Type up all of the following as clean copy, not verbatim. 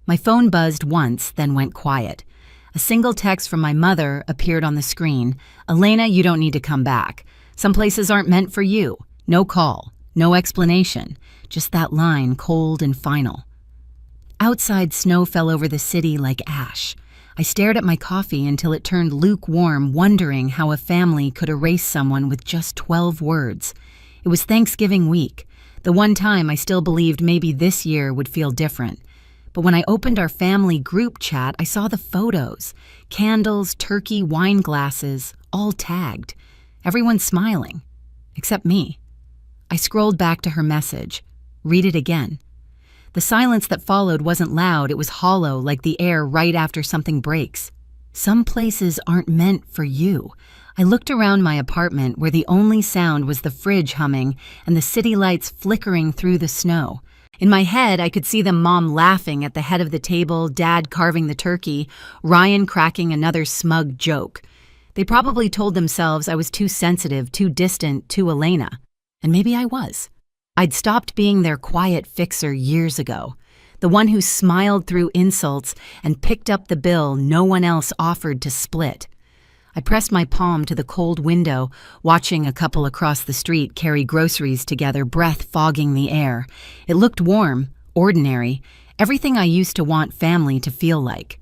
My phone buzzed once, then went quiet. A single text from my mother appeared on the screen. "Elena, you don't need to come back. Some places aren't meant for you. No call, no explanation. Just that line, cold and final." Outside, snow fell over the city like ash. I stared at my coffee until it turned lukewarm, wondering how a family could erase someone with just 12 words. It was Thanksgiving week, the one time I still believed maybe this year would feel different. But when I opened our family group chat, I saw the photos. Candles, turkey, wine glasses, all tagged. Everyone smiling, except me. I scrolled back to her message. Read it again. The silence that followed wasn't loud, it was hollow, like the air right after something breaks. "Some places aren't meant for you." I looked around my apartment where the only sound was the fridge humming and the city lights flickering through the snow. In my head, I could see them, Mom laughing at the head of the table, Dad carving the turkey, Ryan cracking another smug joke. They probably told themselves I was too sensitive, too distant, too Elena. And maybe I was. I'd stopped being their quiet fixer years ago, the one who smiled through insults and picked up the bill no one else offered to split. I pressed my palm to the cold window, watching a couple across the street carry groceries together, breath fogging the air. It looked warm, ordinary, everything I used to want family to feel like.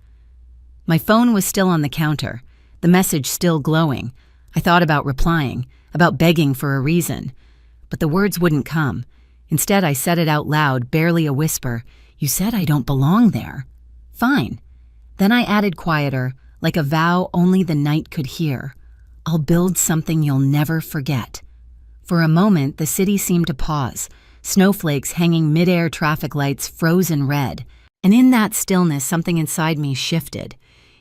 My phone was still on the counter, the message still glowing. I thought about replying, about begging for a reason. But the words wouldn't come. Instead, I said it out loud, barely a whisper. "You said I don't belong there." "Fine." Then I added quieter, like a vow only the night could hear. "I'll build something you'll never forget." For a moment, the city seemed to pause, snowflakes hanging mid-air, traffic lights frozen red. And in that stillness, something inside me shifted.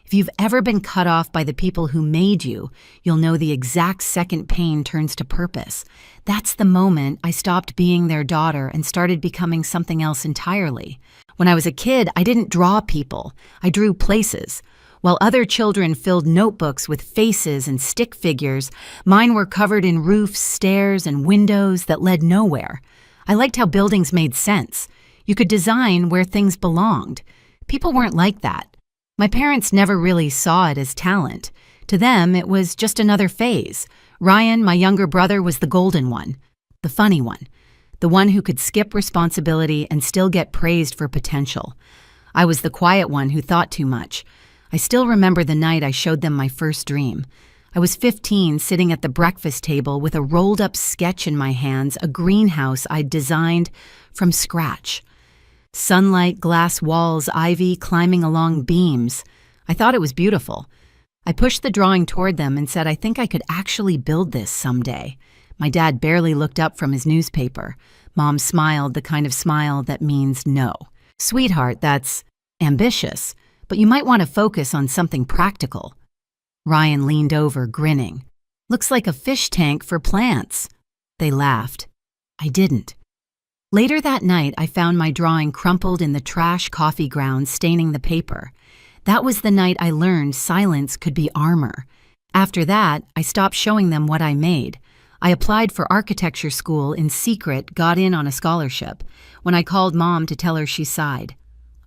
If you've ever been cut off by the people who made you, you'll know the exact second pain turns to purpose. That's the moment I stopped being their daughter and started becoming something else entirely. When I was a kid, I didn't draw people. I drew places. While other children filled notebooks with faces and stick figures, mine were covered in roofs, stairs, and windows that led nowhere. I liked how buildings made sense. You could design where things belonged. People weren't like that. My parents never really saw it as talent. To them, it was just another phase. Ryan, my younger brother, was the golden one, the funny one, the one who could skip responsibility and still get praised for potential. I was the quiet one who thought too much. I still remember the night I showed them my first dream. I was 15, sitting at the breakfast table with a rolled-up sketch in my hands, a greenhouse I'd designed from scratch. Sunlight, glass walls, ivy climbing along beams. I thought it was beautiful. I pushed the drawing toward them and said I think I could actually build this someday. My dad barely looked up from his newspaper. Mom smiled, the kind of smile that means no. "Sweetheart, that's ambitious, but you might want to focus on something practical." Ryan leaned over, grinning. "Looks like a fish tank for plants." They laughed. I didn't. Later that night, I found my drawing crumpled in the trash coffee grounds, staining the paper. That was the night I learned silence could be armor. After that, I stopped showing them what I made. I applied for architecture school in secret, got in on a scholarship. When I called Mom to tell her, she sighed.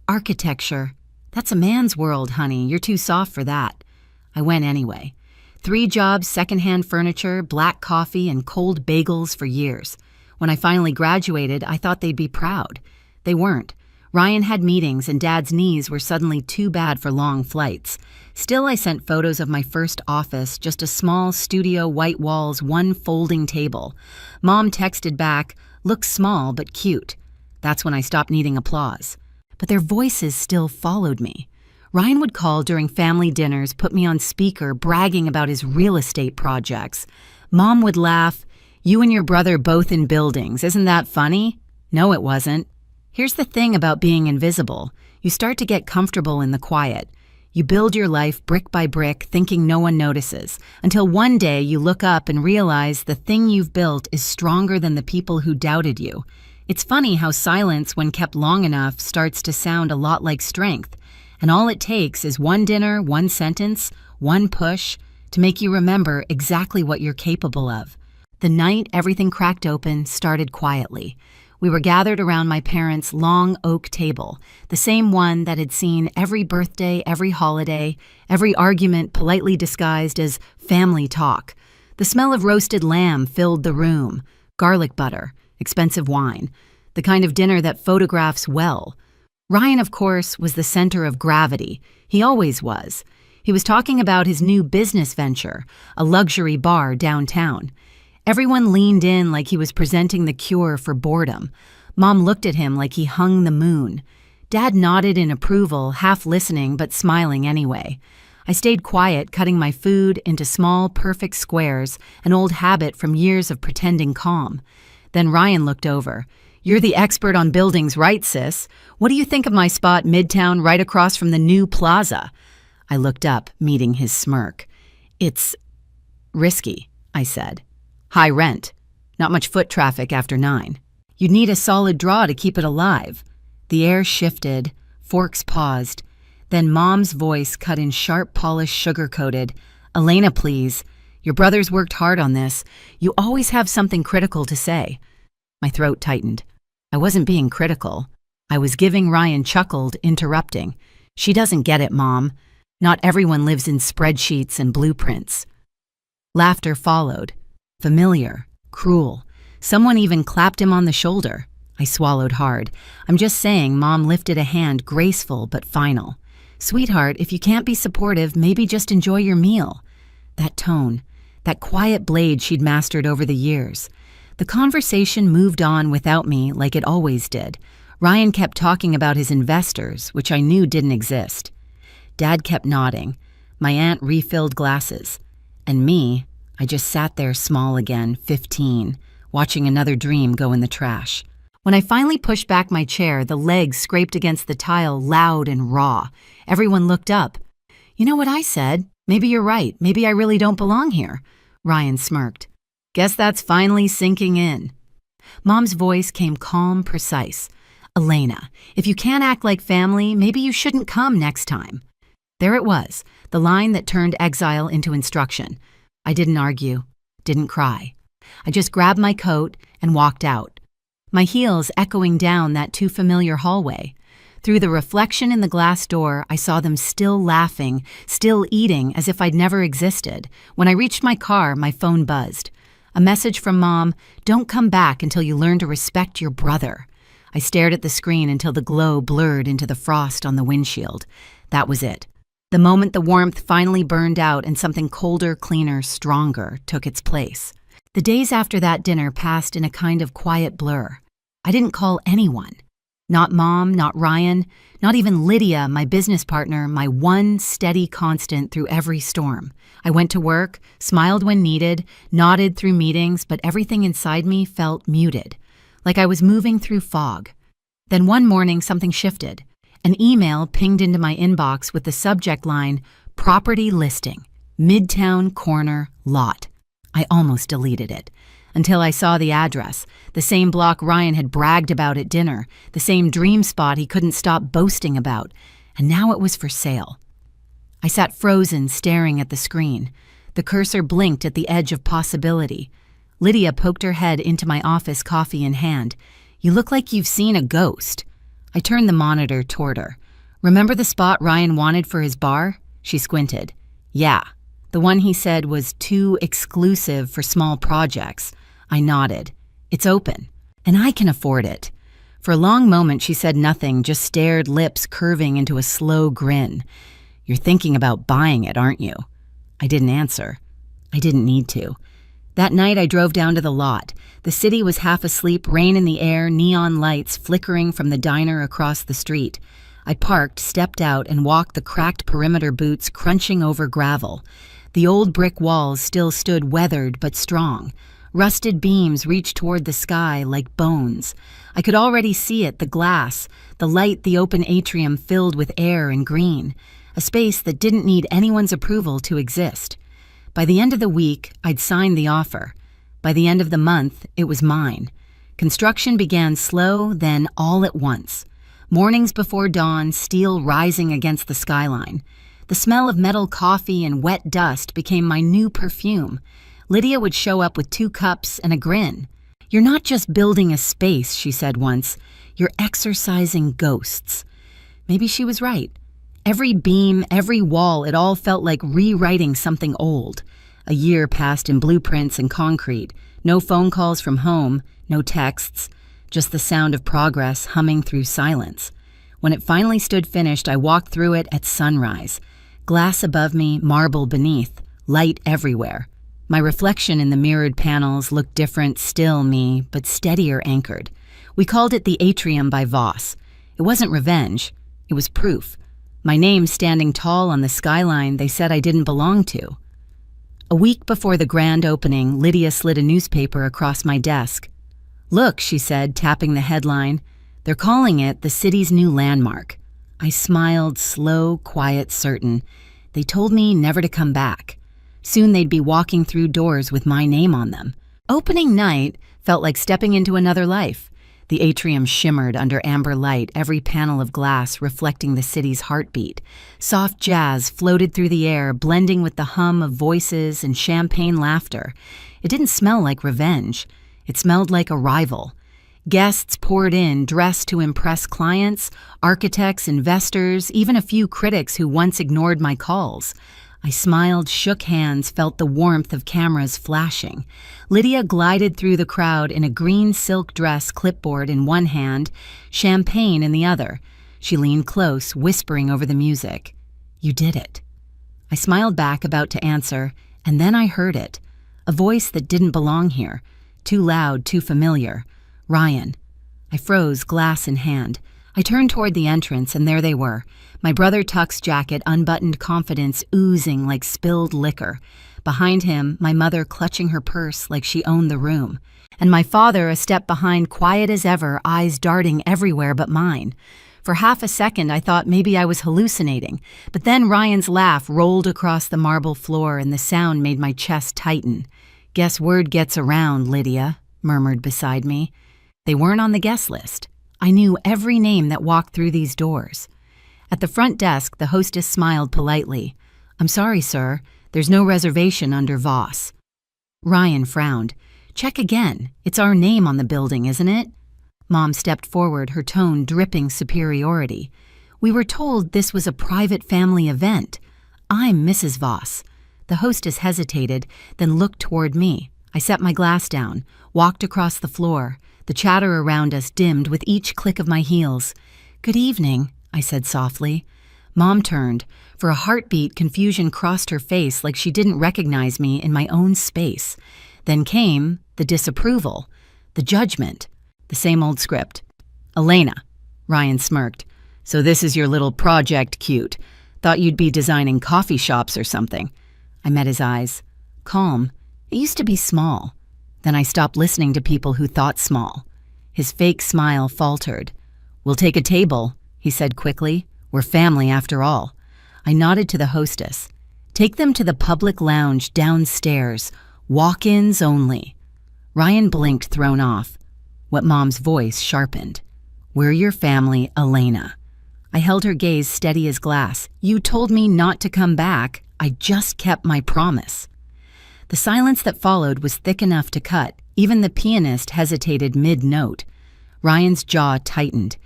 "Architecture? That's a man's world, honey. You're too soft for that." I went anyway. 3 jobs, secondhand furniture, black coffee, and cold bagels for years. When I finally graduated, I thought they'd be proud. They weren't. Ryan had meetings, and Dad's knees were suddenly too bad for long flights. Still, I sent photos of my first office, just a small studio, white walls, 1 folding table. Mom texted back, "Looks small but cute." That's when I stopped needing applause. But their voices still followed me. Ryan would call during family dinners, put me on speaker, bragging about his real estate projects. Mom would laugh, "You and your brother both in buildings. Isn't that funny?" No, it wasn't. Here's the thing about being invisible. You start to get comfortable in the quiet. You build your life brick by brick, thinking no one notices, until one day you look up and realize the thing you've built is stronger than the people who doubted you. It's funny how silence, when kept long enough, starts to sound a lot like strength. And all it takes is 1 dinner, 1 sentence, 1 push to make you remember exactly what you're capable of. The night everything cracked open started quietly. We were gathered around my parents' long oak table, the same one that had seen every birthday, every holiday, every argument politely disguised as family talk. The smell of roasted lamb filled the room, garlic butter, expensive wine, the kind of dinner that photographs well. Ryan, of course, was the center of gravity. He always was. He was talking about his new business venture, a luxury bar downtown. Everyone leaned in like he was presenting the cure for boredom. Mom looked at him like he hung the moon. Dad nodded in approval, half listening but smiling anyway. I stayed quiet, cutting my food into small, perfect squares, an old habit from years of pretending calm. Then Ryan looked over. "You're the expert on buildings, right, sis? What do you think of my spot midtown right across from the new plaza?" I looked up, meeting his smirk. "It's risky," I said. "High rent. Not much foot traffic after 9. You'd need a solid draw to keep it alive." The air shifted, forks paused. Then Mom's voice cut in sharp, polished, sugar-coated. "Elena, please. Your brother's worked hard on this. You always have something critical to say." My throat tightened. I wasn't being critical. I was giving. Ryan chuckled, interrupting. "She doesn't get it, Mom. Not everyone lives in spreadsheets and blueprints." Laughter followed. Familiar, cruel. Someone even clapped him on the shoulder. I swallowed hard. "I'm just saying," Mom lifted a hand, graceful but final. "Sweetheart, if you can't be supportive, maybe just enjoy your meal." That tone, that quiet blade she'd mastered over the years. The conversation moved on without me like it always did. Ryan kept talking about his investors, which I knew didn't exist. Dad kept nodding. My aunt refilled glasses. And me, I just sat there small again, 15, watching another dream go in the trash. When I finally pushed back my chair, the legs scraped against the tile loud and raw. Everyone looked up. "You know what I said? Maybe you're right. Maybe I really don't belong here." Ryan smirked. "Guess that's finally sinking in." Mom's voice came calm, precise. "Elena, if you can't act like family, maybe you shouldn't come next time." There it was, the line that turned exile into instruction. I didn't argue, didn't cry. I just grabbed my coat and walked out, my heels echoing down that too familiar hallway. Through the reflection in the glass door, I saw them still laughing, still eating as if I'd never existed. When I reached my car, my phone buzzed. A message from Mom, "Don't come back until you learn to respect your brother." I stared at the screen until the glow blurred into the frost on the windshield. That was it. The moment the warmth finally burned out and something colder, cleaner, stronger took its place. The days after that dinner passed in a kind of quiet blur. I didn't call anyone. Not Mom, not Ryan, not even Lydia, my business partner, my one steady constant through every storm. I went to work, smiled when needed, nodded through meetings, but everything inside me felt muted, like I was moving through fog. Then one morning something shifted. An email pinged into my inbox with the subject line, "Property listing, Midtown Corner Lot." I almost deleted it, until I saw the address, the same block Ryan had bragged about at dinner, the same dream spot he couldn't stop boasting about, and now it was for sale. I sat frozen, staring at the screen. The cursor blinked at the edge of possibility. Lydia poked her head into my office, coffee in hand. "You look like you've seen a ghost." I turned the monitor toward her. "Remember the spot Ryan wanted for his bar?" She squinted. "Yeah, the one he said was too exclusive for small projects." I nodded. "It's open, and I can afford it." For a long moment she said nothing, just stared, lips curving into a slow grin. "You're thinking about buying it, aren't you?" I didn't answer. I didn't need to. That night I drove down to the lot. The city was half asleep, rain in the air, neon lights flickering from the diner across the street. I parked, stepped out, and walked the cracked perimeter boots crunching over gravel. The old brick walls still stood weathered but strong. Rusted beams reached toward the sky like bones. I could already see it, the glass, the light, the open atrium filled with air and green, a space that didn't need anyone's approval to exist. By the end of the week, I'd signed the offer. By the end of the month, it was mine. Construction began slow, then all at once. Mornings before dawn, steel rising against the skyline. The smell of metal coffee and wet dust became my new perfume. Lydia would show up with 2 cups and a grin. "You're not just building a space," she said once. "You're exorcising ghosts." Maybe she was right. Every beam, every wall, it all felt like rewriting something old. A year passed in blueprints and concrete. No phone calls from home, no texts, just the sound of progress humming through silence. When it finally stood finished, I walked through it at sunrise. Glass above me, marble beneath, light everywhere. My reflection in the mirrored panels looked different, still me, but steadier anchored. We called it the Atrium by Voss. It wasn't revenge, it was proof. My name standing tall on the skyline they said I didn't belong to. A week before the grand opening, Lydia slid a newspaper across my desk. "Look," she said, tapping the headline. "They're calling it the city's new landmark." I smiled, slow, quiet, certain. They told me never to come back. Soon they'd be walking through doors with my name on them. Opening night felt like stepping into another life. The atrium shimmered under amber light, every panel of glass reflecting the city's heartbeat. Soft jazz floated through the air, blending with the hum of voices and champagne laughter. It didn't smell like revenge. It smelled like arrival. Guests poured in, dressed to impress clients, architects, investors, even a few critics who once ignored my calls. I smiled, shook hands, felt the warmth of cameras flashing. Lydia glided through the crowd in a green silk dress, clipboard in one hand, champagne in the other. She leaned close, whispering over the music. "You did it." I smiled back, about to answer, and then I heard it. A voice that didn't belong here. Too loud, too familiar. "Ryan." I froze, glass in hand. I turned toward the entrance, and there they were. My brother Tuck's jacket, unbuttoned, confidence oozing like spilled liquor. Behind him, my mother clutching her purse like she owned the room. And my father a step behind, quiet as ever, eyes darting everywhere but mine. For half a second, I thought maybe I was hallucinating. But then Ryan's laugh rolled across the marble floor, and the sound made my chest tighten. "Guess word gets around, Lydia," murmured beside me. They weren't on the guest list. I knew every name that walked through these doors. At the front desk, the hostess smiled politely. "I'm sorry, sir. There's no reservation under Voss." Ryan frowned. "Check again. It's our name on the building, isn't it?" Mom stepped forward, her tone dripping superiority. "We were told this was a private family event. I'm Mrs. Voss." The hostess hesitated, then looked toward me. I set my glass down, walked across the floor. The chatter around us dimmed with each click of my heels. "Good evening," I said softly. Mom turned. For a heartbeat, confusion crossed her face like she didn't recognize me in my own space. Then came the disapproval, the judgment, the same old script. "Elena," Ryan smirked. "So this is your little project, cute. Thought you'd be designing coffee shops or something." I met his eyes. Calm. It used to be small. Then I stopped listening to people who thought small. His fake smile faltered. "We'll take a table," he said quickly. "We're family after all." I nodded to the hostess. "Take them to the public lounge downstairs. Walk-ins only." Ryan blinked, thrown off. What Mom's voice sharpened. "We're your family, Elena." I held her gaze steady as glass. "You told me not to come back. I just kept my promise." The silence that followed was thick enough to cut. Even the pianist hesitated mid-note. Ryan's jaw tightened.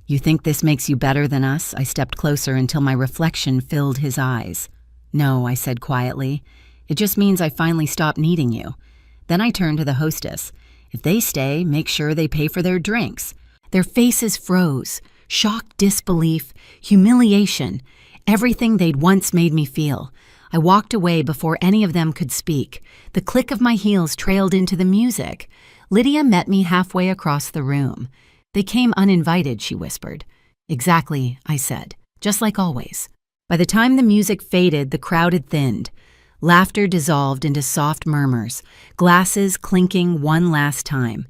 "You think this makes you better than us?" I stepped closer until my reflection filled his eyes. "No," I said quietly. "It just means I finally stopped needing you." Then I turned to the hostess. "If they stay, make sure they pay for their drinks." Their faces froze. Shock, disbelief, humiliation. Everything they'd once made me feel. I walked away before any of them could speak. The click of my heels trailed into the music. Lydia met me halfway across the room. "They came uninvited," she whispered. "Exactly," I said, just like always. By the time the music faded, the crowd had thinned. Laughter dissolved into soft murmurs, glasses clinking one last time.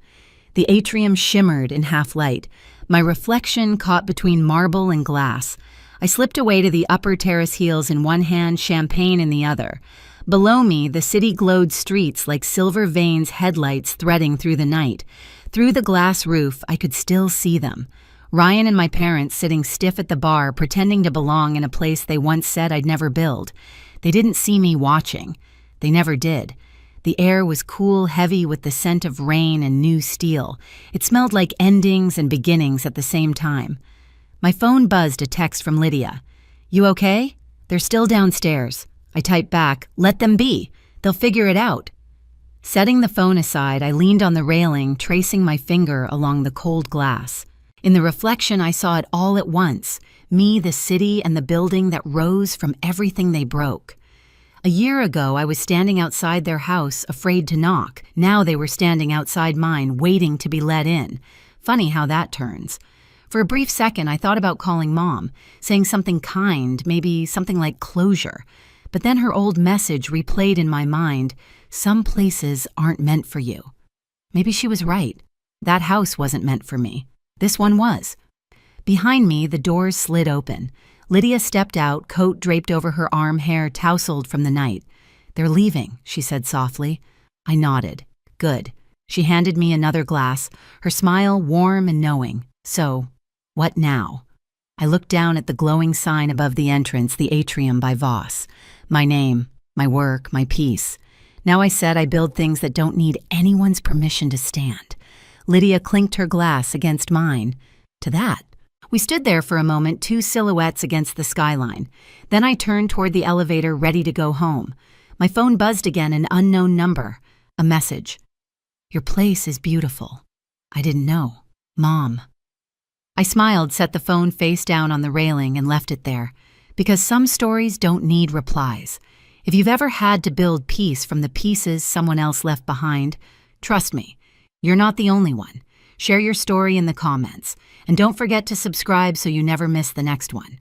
The atrium shimmered in half-light. My reflection caught between marble and glass. I slipped away to the upper terrace, heels in one hand, champagne in the other. Below me, the city glowed streets like silver veins, headlights threading through the night. Through the glass roof, I could still see them. Ryan and my parents sitting stiff at the bar, pretending to belong in a place they once said I'd never build. They didn't see me watching. They never did. The air was cool, heavy with the scent of rain and new steel. It smelled like endings and beginnings at the same time. My phone buzzed a text from Lydia. "You okay? They're still downstairs." I typed back, "Let them be. They'll figure it out." Setting the phone aside, I leaned on the railing, tracing my finger along the cold glass. In the reflection, I saw it all at once, me, the city, and the building that rose from everything they broke. A year ago, I was standing outside their house, afraid to knock. Now they were standing outside mine, waiting to be let in. Funny how that turns. For a brief second, I thought about calling Mom, saying something kind, maybe something like closure. But then her old message replayed in my mind, "Some places aren't meant for you." Maybe she was right. That house wasn't meant for me. This one was. Behind me, the doors slid open. Lydia stepped out, coat draped over her arm, hair tousled from the night. "They're leaving," she said softly. I nodded. "Good." She handed me another glass, her smile warm and knowing. "So, what now?" I looked down at the glowing sign above the entrance, the atrium by Voss. My name, my work, my peace. Now I said I build things that don't need anyone's permission to stand. Lydia clinked her glass against mine. To that. We stood there for a moment, two silhouettes against the skyline. Then I turned toward the elevator, ready to go home. My phone buzzed again, an unknown number. A message. "Your place is beautiful." I didn't know. Mom. I smiled, set the phone face down on the railing, and left it there. Because some stories don't need replies. If you've ever had to build peace from the pieces someone else left behind, trust me, you're not the only one. Share your story in the comments. And don't forget to subscribe so you never miss the next one.